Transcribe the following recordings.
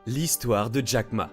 L'histoire de Jack Ma.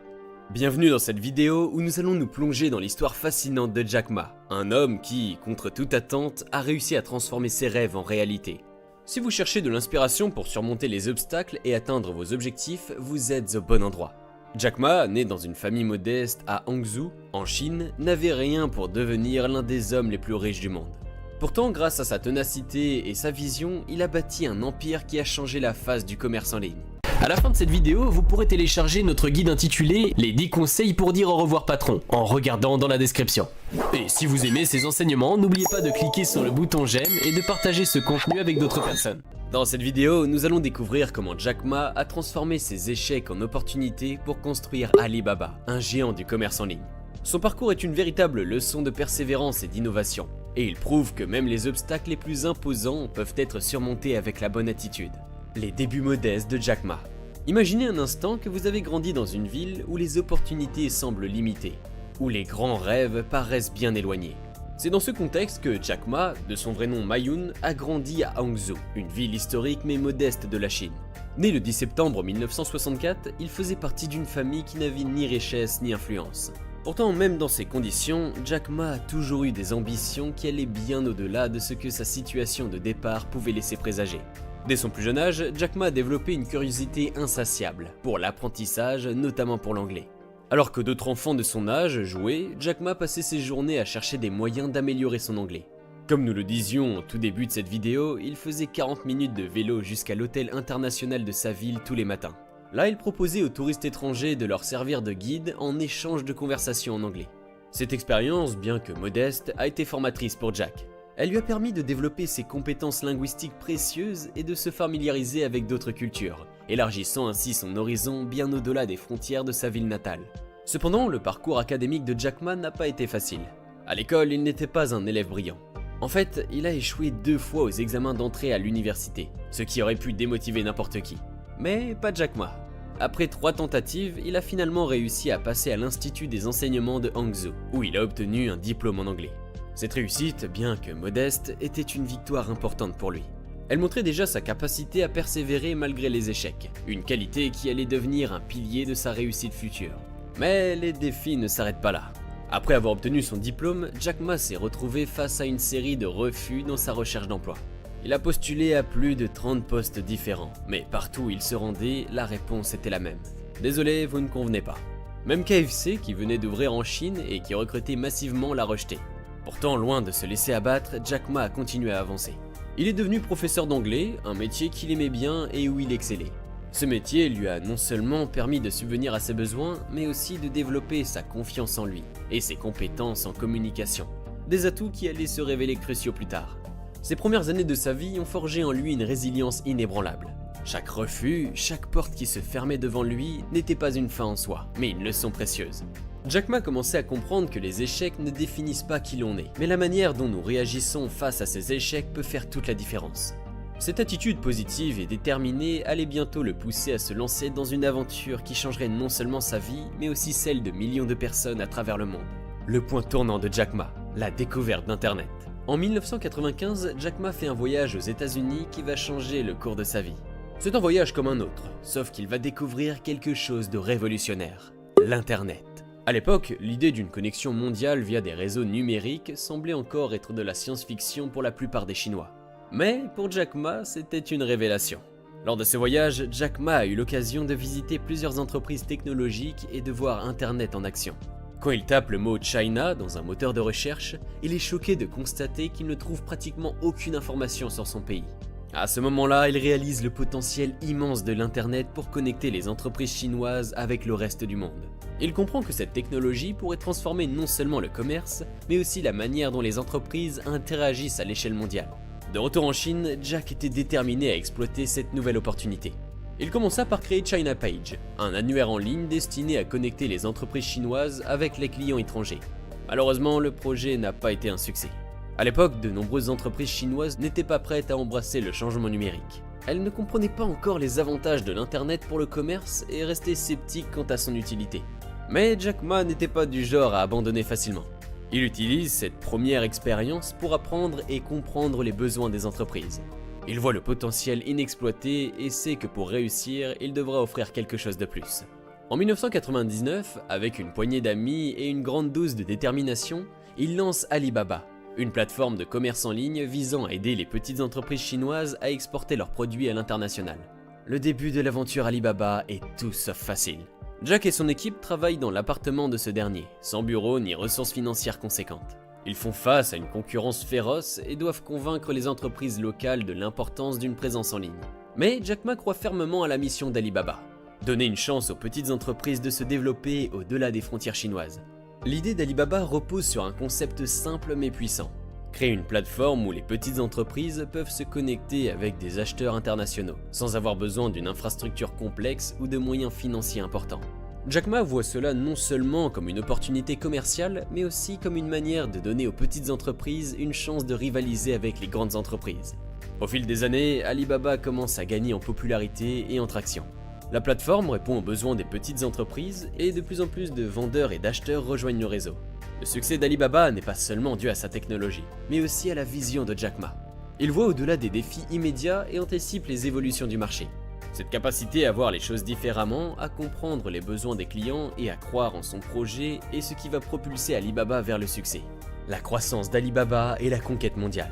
Bienvenue dans cette vidéo où nous allons nous plonger dans l'histoire fascinante de Jack Ma, un homme qui, contre toute attente, a réussi à transformer ses rêves en réalité. Si vous cherchez de l'inspiration pour surmonter les obstacles et atteindre vos objectifs, vous êtes au bon endroit. Jack Ma, né dans une famille modeste à Hangzhou, en Chine, n'avait rien pour devenir l'un des hommes les plus riches du monde. Pourtant, grâce à sa ténacité et sa vision, il a bâti un empire qui a changé la face du commerce en ligne. À la fin de cette vidéo, vous pourrez télécharger notre guide intitulé « Les 10 conseils pour dire au revoir patron » en regardant dans la description. Et si vous aimez ces enseignements, n'oubliez pas de cliquer sur le bouton j'aime et de partager ce contenu avec d'autres personnes. Dans cette vidéo, nous allons découvrir comment Jack Ma a transformé ses échecs en opportunités pour construire Alibaba, un géant du commerce en ligne. Son parcours est une véritable leçon de persévérance et d'innovation, et il prouve que même les obstacles les plus imposants peuvent être surmontés avec la bonne attitude. Les débuts modestes de Jack Ma. Imaginez un instant que vous avez grandi dans une ville où les opportunités semblent limitées, où les grands rêves paraissent bien éloignés. C'est dans ce contexte que Jack Ma, de son vrai nom Ma Yun, a grandi à Hangzhou, une ville historique mais modeste de la Chine. Né le 10 septembre 1964, il faisait partie d'une famille qui n'avait ni richesse ni influence. Pourtant, même dans ces conditions, Jack Ma a toujours eu des ambitions qui allaient bien au-delà de ce que sa situation de départ pouvait laisser présager. Dès son plus jeune âge, Jack Ma a développé une curiosité insatiable pour l'apprentissage, notamment pour l'anglais. Alors que d'autres enfants de son âge jouaient, Jack Ma passait ses journées à chercher des moyens d'améliorer son anglais. Comme nous le disions au tout début de cette vidéo, il faisait 40 minutes de vélo jusqu'à l'hôtel international de sa ville tous les matins. Là, il proposait aux touristes étrangers de leur servir de guide en échange de conversations en anglais. Cette expérience, bien que modeste, a été formatrice pour Jack. Elle lui a permis de développer ses compétences linguistiques précieuses et de se familiariser avec d'autres cultures, élargissant ainsi son horizon bien au-delà des frontières de sa ville natale. Cependant, le parcours académique de Jack Ma n'a pas été facile. À l'école, il n'était pas un élève brillant. En fait, il a échoué 2 fois aux examens d'entrée à l'université, ce qui aurait pu démotiver n'importe qui. Mais pas Jack Ma. Après 3 tentatives, il a finalement réussi à passer à l'Institut des enseignements de Hangzhou, où il a obtenu un diplôme en anglais. Cette réussite, bien que modeste, était une victoire importante pour lui. Elle montrait déjà sa capacité à persévérer malgré les échecs, une qualité qui allait devenir un pilier de sa réussite future. Mais les défis ne s'arrêtent pas là. Après avoir obtenu son diplôme, Jack Ma s'est retrouvé face à une série de refus dans sa recherche d'emploi. Il a postulé à plus de 30 postes différents, mais partout où il se rendait, la réponse était la même. Désolé, vous ne convenez pas. Même KFC, qui venait d'ouvrir en Chine et qui recrutait massivement, l'a rejeté. Pourtant, loin de se laisser abattre, Jack Ma a continué à avancer. Il est devenu professeur d'anglais, un métier qu'il aimait bien et où il excellait. Ce métier lui a non seulement permis de subvenir à ses besoins, mais aussi de développer sa confiance en lui et ses compétences en communication. Des atouts qui allaient se révéler cruciaux plus tard. Ces premières années de sa vie ont forgé en lui une résilience inébranlable. Chaque refus, chaque porte qui se fermait devant lui n'était pas une fin en soi, mais une leçon précieuse. Jack Ma commençait à comprendre que les échecs ne définissent pas qui l'on est, mais la manière dont nous réagissons face à ces échecs peut faire toute la différence. Cette attitude positive et déterminée allait bientôt le pousser à se lancer dans une aventure qui changerait non seulement sa vie, mais aussi celle de millions de personnes à travers le monde. Le point tournant de Jack Ma, la découverte d'Internet. En 1995, Jack Ma fait un voyage aux États-Unis qui va changer le cours de sa vie. C'est un voyage comme un autre, sauf qu'il va découvrir quelque chose de révolutionnaire, l'Internet. À l'époque, l'idée d'une connexion mondiale via des réseaux numériques semblait encore être de la science-fiction pour la plupart des Chinois. Mais pour Jack Ma, c'était une révélation. Lors de ce voyage, Jack Ma a eu l'occasion de visiter plusieurs entreprises technologiques et de voir Internet en action. Quand il tape le mot China dans un moteur de recherche, il est choqué de constater qu'il ne trouve pratiquement aucune information sur son pays. À ce moment-là, il réalise le potentiel immense de l'Internet pour connecter les entreprises chinoises avec le reste du monde. Il comprend que cette technologie pourrait transformer non seulement le commerce, mais aussi la manière dont les entreprises interagissent à l'échelle mondiale. De retour en Chine, Jack était déterminé à exploiter cette nouvelle opportunité. Il commença par créer China Page, un annuaire en ligne destiné à connecter les entreprises chinoises avec les clients étrangers. Malheureusement, le projet n'a pas été un succès. À l'époque, de nombreuses entreprises chinoises n'étaient pas prêtes à embrasser le changement numérique. Elles ne comprenaient pas encore les avantages de l'Internet pour le commerce et restaient sceptiques quant à son utilité. Mais Jack Ma n'était pas du genre à abandonner facilement. Il utilise cette première expérience pour apprendre et comprendre les besoins des entreprises. Il voit le potentiel inexploité et sait que pour réussir, il devra offrir quelque chose de plus. En 1999, avec une poignée d'amis et une grande dose de détermination, il lance Alibaba, une plateforme de commerce en ligne visant à aider les petites entreprises chinoises à exporter leurs produits à l'international. Le début de l'aventure Alibaba est tout sauf facile. Jack et son équipe travaillent dans l'appartement de ce dernier, sans bureau ni ressources financières conséquentes. Ils font face à une concurrence féroce et doivent convaincre les entreprises locales de l'importance d'une présence en ligne. Mais Jack Ma croit fermement à la mission d'Alibaba, donner une chance aux petites entreprises de se développer au-delà des frontières chinoises. L'idée d'Alibaba repose sur un concept simple mais puissant. Créer une plateforme où les petites entreprises peuvent se connecter avec des acheteurs internationaux, sans avoir besoin d'une infrastructure complexe ou de moyens financiers importants. Jack Ma voit cela non seulement comme une opportunité commerciale, mais aussi comme une manière de donner aux petites entreprises une chance de rivaliser avec les grandes entreprises. Au fil des années, Alibaba commence à gagner en popularité et en traction. La plateforme répond aux besoins des petites entreprises et de plus en plus de vendeurs et d'acheteurs rejoignent le réseau. Le succès d'Alibaba n'est pas seulement dû à sa technologie, mais aussi à la vision de Jack Ma. Il voit au-delà des défis immédiats et anticipe les évolutions du marché. Cette capacité à voir les choses différemment, à comprendre les besoins des clients et à croire en son projet est ce qui va propulser Alibaba vers le succès. La croissance d'Alibaba et la conquête mondiale.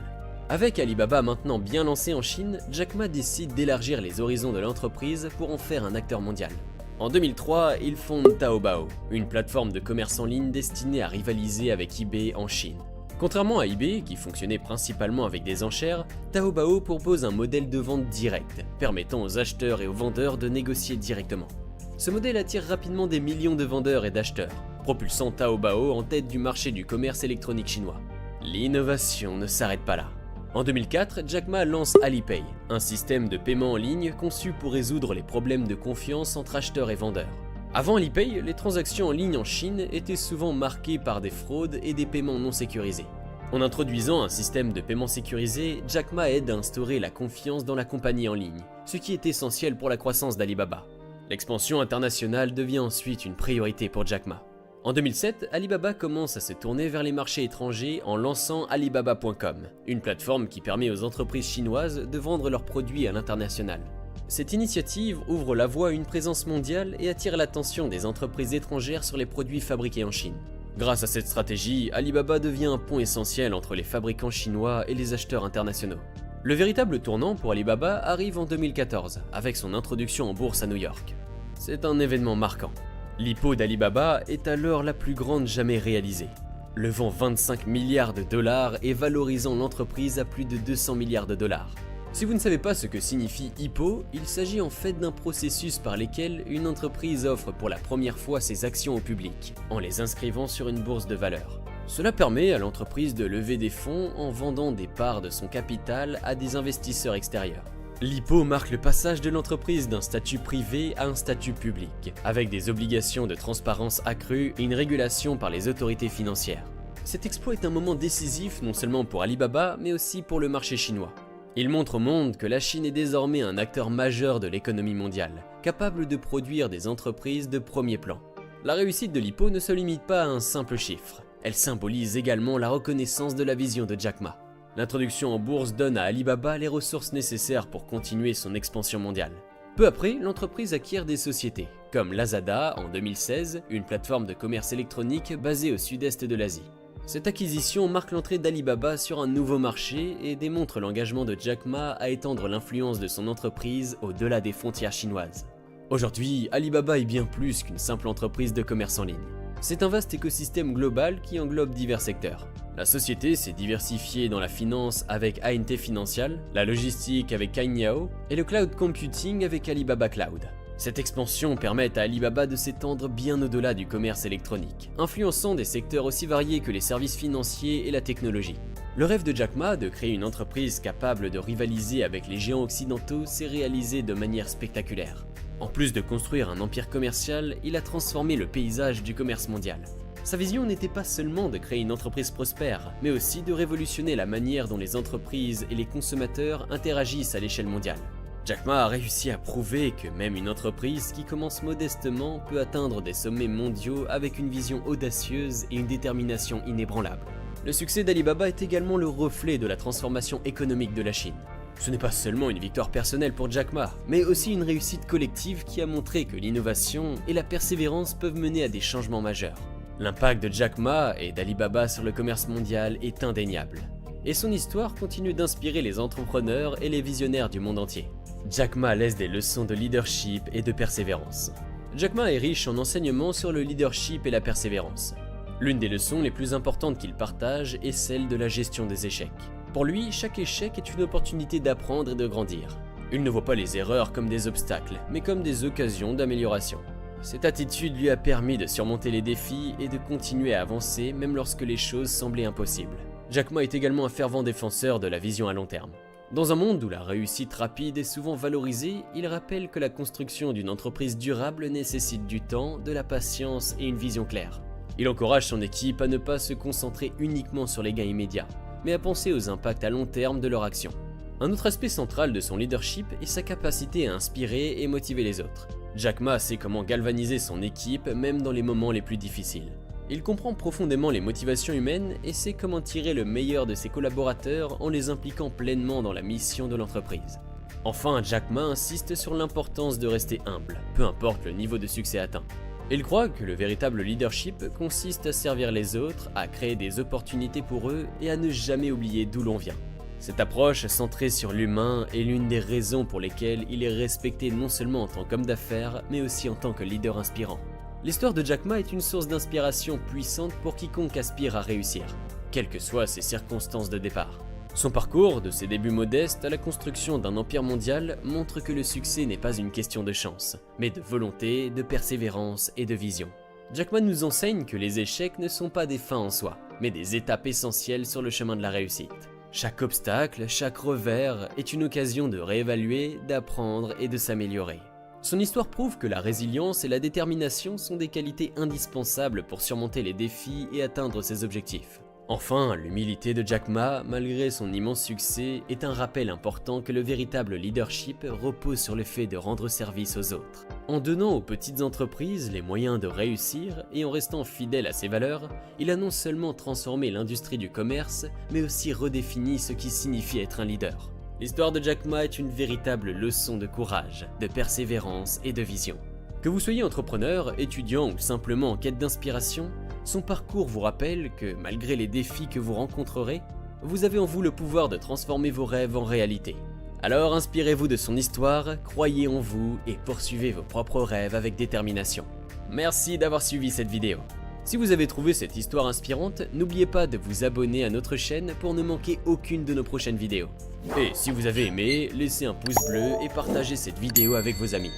Avec Alibaba maintenant bien lancé en Chine, Jack Ma décide d'élargir les horizons de l'entreprise pour en faire un acteur mondial. En 2003, il fonde Taobao, une plateforme de commerce en ligne destinée à rivaliser avec eBay en Chine. Contrairement à eBay, qui fonctionnait principalement avec des enchères, Taobao propose un modèle de vente direct, permettant aux acheteurs et aux vendeurs de négocier directement. Ce modèle attire rapidement des millions de vendeurs et d'acheteurs, propulsant Taobao en tête du marché du commerce électronique chinois. L'innovation ne s'arrête pas là. En 2004, Jack Ma lance Alipay, un système de paiement en ligne conçu pour résoudre les problèmes de confiance entre acheteurs et vendeurs. Avant Alipay, les transactions en ligne en Chine étaient souvent marquées par des fraudes et des paiements non sécurisés. En introduisant un système de paiement sécurisé, Jack Ma aide à instaurer la confiance dans la compagnie en ligne, ce qui est essentiel pour la croissance d'Alibaba. L'expansion internationale devient ensuite une priorité pour Jack Ma. En 2007, Alibaba commence à se tourner vers les marchés étrangers en lançant Alibaba.com, une plateforme qui permet aux entreprises chinoises de vendre leurs produits à l'international. Cette initiative ouvre la voie à une présence mondiale et attire l'attention des entreprises étrangères sur les produits fabriqués en Chine. Grâce à cette stratégie, Alibaba devient un pont essentiel entre les fabricants chinois et les acheteurs internationaux. Le véritable tournant pour Alibaba arrive en 2014, avec son introduction en bourse à New York. C'est un événement marquant. L'IPO d'Alibaba est alors la plus grande jamais réalisée, levant 25 milliards de dollars et valorisant l'entreprise à plus de 200 milliards de dollars. Si vous ne savez pas ce que signifie IPO, il s'agit en fait d'un processus par lequel une entreprise offre pour la première fois ses actions au public, en les inscrivant sur une bourse de valeur. Cela permet à l'entreprise de lever des fonds en vendant des parts de son capital à des investisseurs extérieurs. L'IPO marque le passage de l'entreprise d'un statut privé à un statut public, avec des obligations de transparence accrues et une régulation par les autorités financières. Cet exploit est un moment décisif non seulement pour Alibaba, mais aussi pour le marché chinois. Il montre au monde que la Chine est désormais un acteur majeur de l'économie mondiale, capable de produire des entreprises de premier plan. La réussite de l'IPO ne se limite pas à un simple chiffre, elle symbolise également la reconnaissance de la vision de Jack Ma. L'introduction en bourse donne à Alibaba les ressources nécessaires pour continuer son expansion mondiale. Peu après, l'entreprise acquiert des sociétés, comme Lazada en 2016, une plateforme de commerce électronique basée au sud-est de l'Asie. Cette acquisition marque l'entrée d'Alibaba sur un nouveau marché et démontre l'engagement de Jack Ma à étendre l'influence de son entreprise au-delà des frontières chinoises. Aujourd'hui, Alibaba est bien plus qu'une simple entreprise de commerce en ligne. C'est un vaste écosystème global qui englobe divers secteurs. La société s'est diversifiée dans la finance avec ANT Financial, la logistique avec Cainiao et le cloud computing avec Alibaba Cloud. Cette expansion permet à Alibaba de s'étendre bien au-delà du commerce électronique, influençant des secteurs aussi variés que les services financiers et la technologie. Le rêve de Jack Ma de créer une entreprise capable de rivaliser avec les géants occidentaux s'est réalisé de manière spectaculaire. En plus de construire un empire commercial, il a transformé le paysage du commerce mondial. Sa vision n'était pas seulement de créer une entreprise prospère, mais aussi de révolutionner la manière dont les entreprises et les consommateurs interagissent à l'échelle mondiale. Jack Ma a réussi à prouver que même une entreprise qui commence modestement peut atteindre des sommets mondiaux avec une vision audacieuse et une détermination inébranlable. Le succès d'Alibaba est également le reflet de la transformation économique de la Chine. Ce n'est pas seulement une victoire personnelle pour Jack Ma, mais aussi une réussite collective qui a montré que l'innovation et la persévérance peuvent mener à des changements majeurs. L'impact de Jack Ma et d'Alibaba sur le commerce mondial est indéniable, et son histoire continue d'inspirer les entrepreneurs et les visionnaires du monde entier. Jack Ma laisse des leçons de leadership et de persévérance. Jack Ma est riche en enseignements sur le leadership et la persévérance. L'une des leçons les plus importantes qu'il partage est celle de la gestion des échecs. Pour lui, chaque échec est une opportunité d'apprendre et de grandir. Il ne voit pas les erreurs comme des obstacles, mais comme des occasions d'amélioration. Cette attitude lui a permis de surmonter les défis et de continuer à avancer même lorsque les choses semblaient impossibles. Jack Ma est également un fervent défenseur de la vision à long terme. Dans un monde où la réussite rapide est souvent valorisée, il rappelle que la construction d'une entreprise durable nécessite du temps, de la patience et une vision claire. Il encourage son équipe à ne pas se concentrer uniquement sur les gains immédiats, mais à penser aux impacts à long terme de leur action. Un autre aspect central de son leadership est sa capacité à inspirer et motiver les autres. Jack Ma sait comment galvaniser son équipe même dans les moments les plus difficiles. Il comprend profondément les motivations humaines et sait comment tirer le meilleur de ses collaborateurs en les impliquant pleinement dans la mission de l'entreprise. Enfin, Jack Ma insiste sur l'importance de rester humble, peu importe le niveau de succès atteint. Il croit que le véritable leadership consiste à servir les autres, à créer des opportunités pour eux et à ne jamais oublier d'où l'on vient. Cette approche centrée sur l'humain est l'une des raisons pour lesquelles il est respecté non seulement en tant qu'homme d'affaires, mais aussi en tant que leader inspirant. L'histoire de Jack Ma est une source d'inspiration puissante pour quiconque aspire à réussir, quelles que soient ses circonstances de départ. Son parcours, de ses débuts modestes à la construction d'un empire mondial, montre que le succès n'est pas une question de chance, mais de volonté, de persévérance et de vision. Jack Ma nous enseigne que les échecs ne sont pas des fins en soi, mais des étapes essentielles sur le chemin de la réussite. Chaque obstacle, chaque revers est une occasion de réévaluer, d'apprendre et de s'améliorer. Son histoire prouve que la résilience et la détermination sont des qualités indispensables pour surmonter les défis et atteindre ses objectifs. Enfin, l'humilité de Jack Ma, malgré son immense succès, est un rappel important que le véritable leadership repose sur le fait de rendre service aux autres. En donnant aux petites entreprises les moyens de réussir et en restant fidèle à ses valeurs, il a non seulement transformé l'industrie du commerce, mais aussi redéfini ce qui signifie être un leader. L'histoire de Jack Ma est une véritable leçon de courage, de persévérance et de vision. Que vous soyez entrepreneur, étudiant ou simplement en quête d'inspiration, son parcours vous rappelle que, malgré les défis que vous rencontrerez, vous avez en vous le pouvoir de transformer vos rêves en réalité. Alors inspirez-vous de son histoire, croyez en vous et poursuivez vos propres rêves avec détermination. Merci d'avoir suivi cette vidéo. Si vous avez trouvé cette histoire inspirante, n'oubliez pas de vous abonner à notre chaîne pour ne manquer aucune de nos prochaines vidéos. Et si vous avez aimé, laissez un pouce bleu et partagez cette vidéo avec vos amis.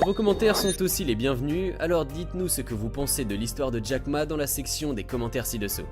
Vos commentaires sont aussi les bienvenus, alors dites-nous ce que vous pensez de l'histoire de Jack Ma dans la section des commentaires ci-dessous.